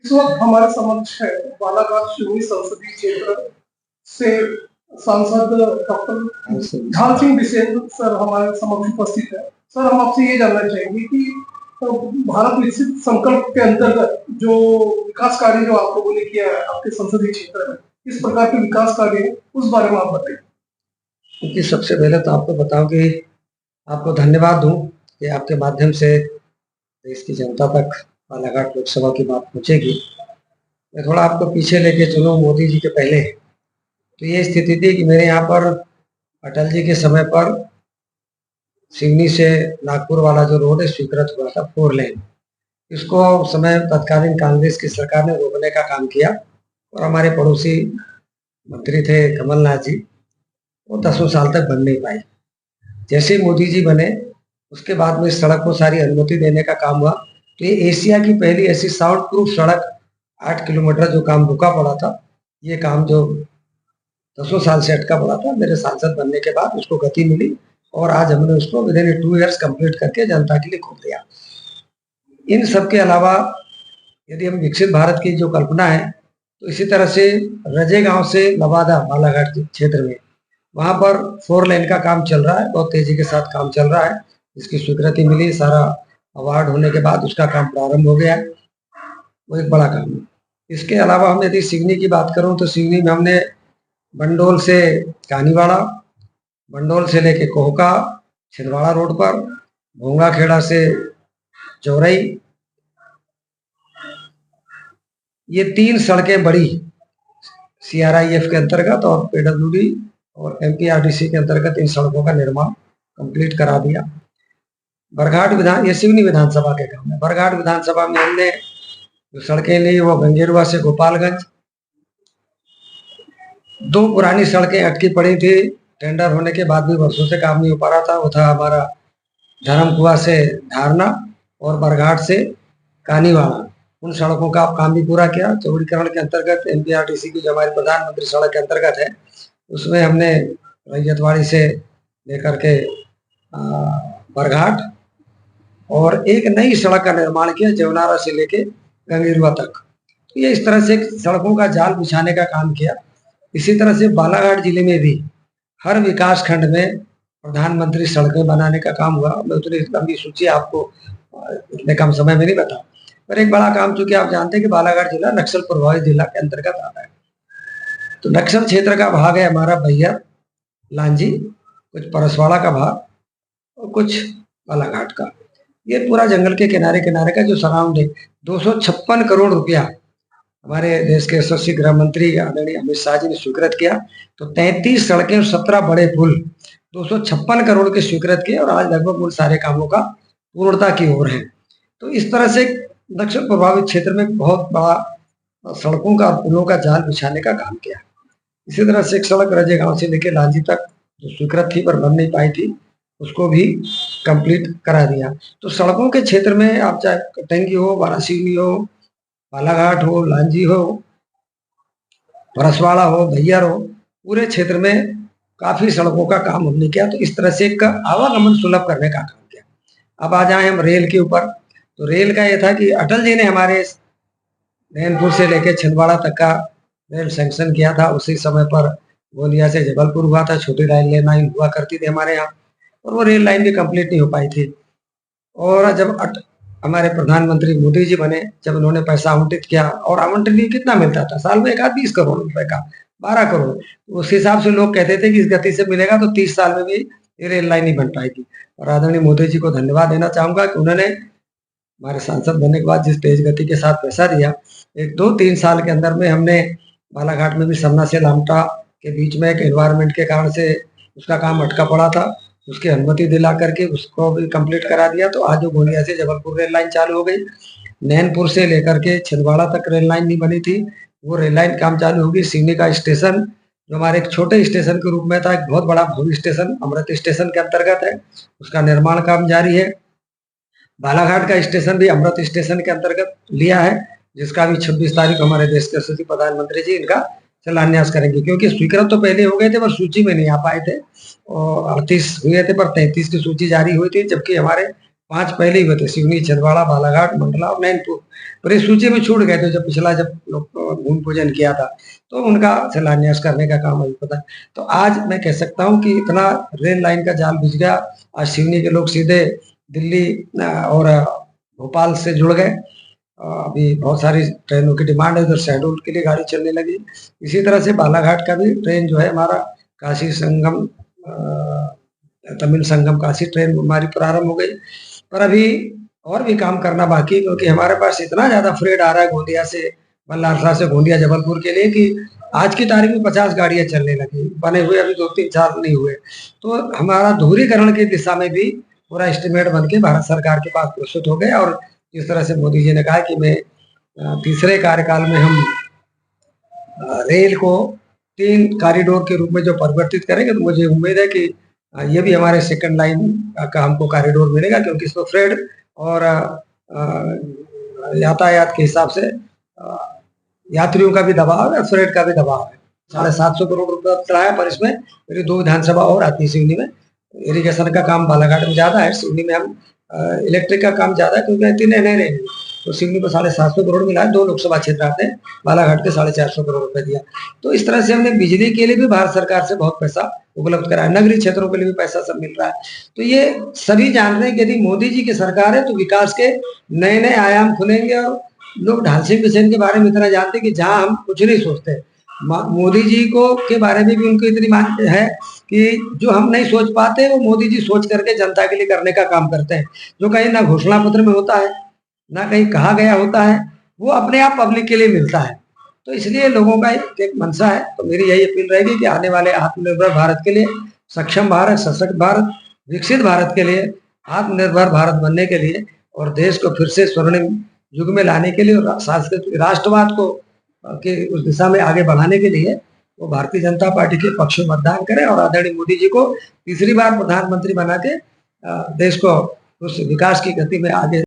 इस वक्त हमारे समक्ष है बालाघाट सिवनी संसदीय क्षेत्र से सांसद डॉक्टर ढाल सिंह बिसेन सर हमारे समक्ष उपस्थित है। सर, हम आपसे ये जानना चाहेंगे कि भारत विकसित संकल्प के अंतर्गत जो विकास कार्य जो आप लोगों ने किया है आपके संसदीय क्षेत्र में, किस प्रकार के विकास कार्य है उस बारे में आप बताइए। क्योंकि सबसे पहले तो आपको बताऊं कि आपको धन्यवाद दूं कि आपके माध्यम से देश की जनता तक बालाघाट लोकसभा की बात पहुंचेगी। मैं थोड़ा आपको पीछे लेके चलूं मोदी जी के पहले। तो ये स्थिति थी कि मेरे यहाँ पर अटल जी के समय पर सिवनी से नागपुर वाला जो रोड है स्वीकृत हुआ था 4 लेन। इसको उस समय तत्कालीन कांग्रेस की सरकार ने रोकने का काम किया और हमारे पड़ोसी मंत्री थे कमलनाथ जी, वो 10 साल तक बन नहीं पाई। जैसे मोदी जी बने उसके बाद में इस सड़क को सारी अनुमति देने का काम हुआ। तो ये एशिया की पहली ऐसी साउंड प्रूफ सड़क 8 किलोमीटर जो काम रुका पड़ा था, ये काम जो 10 साल से अटका पड़ा था, मेरे सांसद बनने के बाद उसको गति मिली और आज हमने उसको विद इन 2 ईयर्स कंप्लीट करके जनता के लिए खोल दिया। इन सब के अलावा यदि हम विकसित भारत की जो कल्पना है तो इसी तरह से रजे गांव से लवादा बालाघाट क्षेत्र में वहां पर 4 लेन का काम चल रहा है, बहुत तेजी के साथ काम चल रहा है। इसकी स्वीकृति मिली, सारा अवार्ड होने के बाद उसका काम प्रारंभ हो गया, वो एक बड़ा काम है। इसके अलावा हम यदि सिवनी की बात करूं तो सिवनी में हमने बंडोल से कानीवाड़ा, बंडोल से लेके कोहका, छिंदवाड़ा रोड पर, भोंगा खेड़ा से चौरई, ये 3 सड़कें बड़ी CRIF के अंतर्गत और PWD और MPRDC के अंतर्गत इन सड़कों का निर्माण कंप्लीट करा दिया। बरघाट ये सिवनी विधानसभा के काम है। बरघाट विधानसभा में हमने जो सड़कें ली वो गंगेरुआ से गोपालगंज, 2 पुरानी सड़कें अटकी पड़ी थी, टेंडर होने के बाद भी वर्षों से काम नहीं हो पा रहा था। वो था हमारा धर्मकुआ से धारना और बरघाट से कानीवाड़ा। उन सड़कों का काम भी पूरा किया। चौड़ीकरण के अंतर्गत MPRDC की जो हमारी प्रधानमंत्री सड़क के अंतर्गत है उसमें हमने रैयतवाड़ी से लेकर के बरघाट और एक नई सड़क का निर्माण किया जवनारा से लेके गंगेरुआ तक। तो ये इस तरह से सड़कों का जाल बिछाने का काम किया। इसी तरह से बालाघाट जिले में भी हर विकास खंड में प्रधानमंत्री सड़कें बनाने का काम हुआ। मैं उतनी लंबी सूची आपको इतने कम समय में नहीं बता, पर एक बड़ा काम, चूंकि आप जानते हैं कि बालाघाट जिला नक्सल प्रभावित जिला के अंतर्गत आता है, तो नक्सल क्षेत्र का भाग है हमारा बैया, लांजी, कुछ परसवाड़ा का भाग और कुछ बालाघाट का। ये पूरा जंगल के किनारे किनारे का जो सराउंड है, 256 करोड़ रुपया हमारे देश के यशस्वी गृह मंत्री आदरणीय अमित शाह जी ने स्वीकृत किया। तो 33 सड़कें और 17 बड़े पुल 256 करोड़ के स्वीकृत किए और आज लगभग उन सारे कामों का पूर्णता की ओर है। तो इस तरह से नक्सल प्रभावित क्षेत्र में बहुत बड़ा सड़कों का और पुलों का जाल बिछाने का काम किया। इसी तरह से एक सड़क रजे गांव से लेकर लांजी तक जो स्वीकृत थी पर बन नहीं पाई थी, उसको भी कंप्लीट करा दिया। तो सड़कों के क्षेत्र में आप चाहे कटंगी हो, वारासिवनी हो, बालाघाट हो, लांजी हो, परसवाड़ा हो, भैया हो, पूरे क्षेत्र में काफी सड़कों का काम हमने किया। तो इस तरह से एक आवागमन सुलभ करने का काम किया। अब आ जाए हम रेल के ऊपर। तो रेल का यह था कि अटल जी ने हमारे नैनपुर से लेकर छिंदवाड़ा तक का रेल सैंक्शन किया था। उसी समय पर गोंदिया से जबलपुर हुआ था, छोटी रेल लाइन हुआ करती थी हमारे यहाँ, और वो रेल लाइन भी कंप्लीट नहीं हो पाई थी। और जब हमारे प्रधानमंत्री मोदी जी बने, जब उन्होंने पैसा आवंटित किया, और आवंटन कितना मिलता था साल में, 20 करोड़ रुपए का, 12 करोड़। उस हिसाब से लोग कहते थे कि इस गति से मिलेगा तो 30 साल में भी ये रेल लाइन नहीं बन पाएगी। और आदरणीय मोदी जी को धन्यवाद देना चाहूंगा कि उन्होंने हमारे सांसद बनने के बाद जिस तेज गति के साथ पैसा दिया, 1-2-3 साल के अंदर में हमने बालाघाट में भी सरना से लामटा के बीच में एक एनवायरमेंट के कारण से उसका काम अटका पड़ा था, उसकी अनुमति दिला करके उसको भी कंप्लीट करा दिया। तो आज जो गोंदिया से जबलपुर रेल लाइन चालू हो गई, नैनपुर से लेकर के छिंदवाड़ा तक रेल लाइन नहीं बनी थी, वो रेल लाइन काम चालू होगी। सिवनी का स्टेशन जो हमारे एक छोटे स्टेशन के रूप में था, एक बहुत बड़ा भव्य स्टेशन अमृत स्टेशन के अंतर्गत है, उसका निर्माण काम जारी है। बालाघाट का स्टेशन भी अमृत स्टेशन के अंतर्गत लिया है, जिसका भी 26 तारीख हमारे देश के यशस्वी प्रधानमंत्री जी इनका शिलान्यास करेंगे। क्योंकि स्वीकृत तो पहले हो गए थे पर सूची में नहीं आ पाए थे, और 38 हुए थे पर 33 की सूची जारी हुई थी, जबकि हमारे 5 पहले ही हुए थे, सिवनी, छिंदवाड़ा, बालाघाट, मंडला और नैनपुर। पर इस सूची में छूट गए थे जब पिछला लोग भूमि पूजन किया था, तो उनका शिलान्यास करने का काम अभी पता है। तो आज मैं कह सकता हूँ कि इतना रेल लाइन का जाल बिछ गया, आज सिवनी के लोग सीधे दिल्ली और भोपाल से जुड़ गए। अभी बहुत सारी ट्रेनों की डिमांड है, उधर शहडोल के लिए गाड़ी चलने लगी। इसी तरह से बालाघाट का भी ट्रेन जो है हमारा काशी संगम तमिल संगम काशी ट्रेन हमारी प्रारंभ हो गई। पर अभी और भी काम करना बाकी है, क्योंकि हमारे पास इतना ज़्यादा फ्रेट आ रहा है गोंदिया से, बल्लारसा से गोंदिया जबलपुर के लिए कि आज की तारीख में 50 गाड़ियाँ चलने लगी, बने हुए अभी 2-3 साल नहीं हुए। तो हमारा दोहरीकरण की दिशा में भी पूरा एस्टिमेट बन के भारत सरकार के पास प्रस्तुत हो गया। और जिस तरह से मोदी जी ने कहा कि मैं तीसरे कार्यकाल में हम रेल को 3 कॉरिडोर के रूप में जो परिवर्तित करेंगे, तो मुझे उम्मीद है कि ये भी हमारे सेकंड लाइन का हमको कॉरिडोर मिलेगा, क्योंकि इसमें फ्रेट और यातायात के हिसाब से यात्रियों का भी दबाव है और फ्रेट का भी दबाव है। 750 करोड़ रुपए चढ़ाया, पर इसमें मेरी 2 विधानसभा और आती है सिवनी में। इरिगेशन का काम बालाघाट में ज़्यादा है, सिवनी में हम इलेक्ट्रिक का काम ज़्यादा है, क्योंकि 3 नहरें हैं। तो सिवनी को 750 करोड़ मिला है, 2 लोकसभा क्षेत्र आते हैं, बालाघाट के 450 करोड़ रुपए दिया। तो इस तरह से हमने बिजली के लिए भी भारत सरकार से बहुत पैसा उपलब्ध कराया, नगरीय क्षेत्रों के लिए भी पैसा सब मिल रहा है। तो ये सभी जान रहे हैं कि यदि मोदी जी की सरकार है तो विकास के नए नए आयाम खुलेंगे। और लोग ढाल सिंह बिसेन के बारे में इतना जानते हैं कि जहाँ हम कुछ नहीं सोचते, मोदी जी को के बारे में भी उनको इतनी मान है कि जो हम नहीं सोच पाते वो मोदी जी सोच करके जनता के लिए करने का काम करते हैं। जो कहीं ना घोषणा पत्र में होता है, ना कहीं कहा गया होता है, वो अपने आप पब्लिक के लिए मिलता है। तो इसलिए लोगों का एक मंशा है। तो मेरी यही अपील रहेगी कि आने वाले आत्मनिर्भर भारत के लिए, सक्षम भारत, सशक्त भारत, विकसित भारत के लिए, आत्मनिर्भर भारत बनने के लिए और देश को फिर से स्वर्णिम युग में लाने के लिए और सांस्कृतिक राष्ट्रवाद को के उस दिशा में आगे बढ़ाने के लिए वो भारतीय जनता पार्टी के पक्ष में मतदान करें और आदरणीय मोदी जी को तीसरी बार प्रधानमंत्री बना के देश को उस विकास की गति में आगे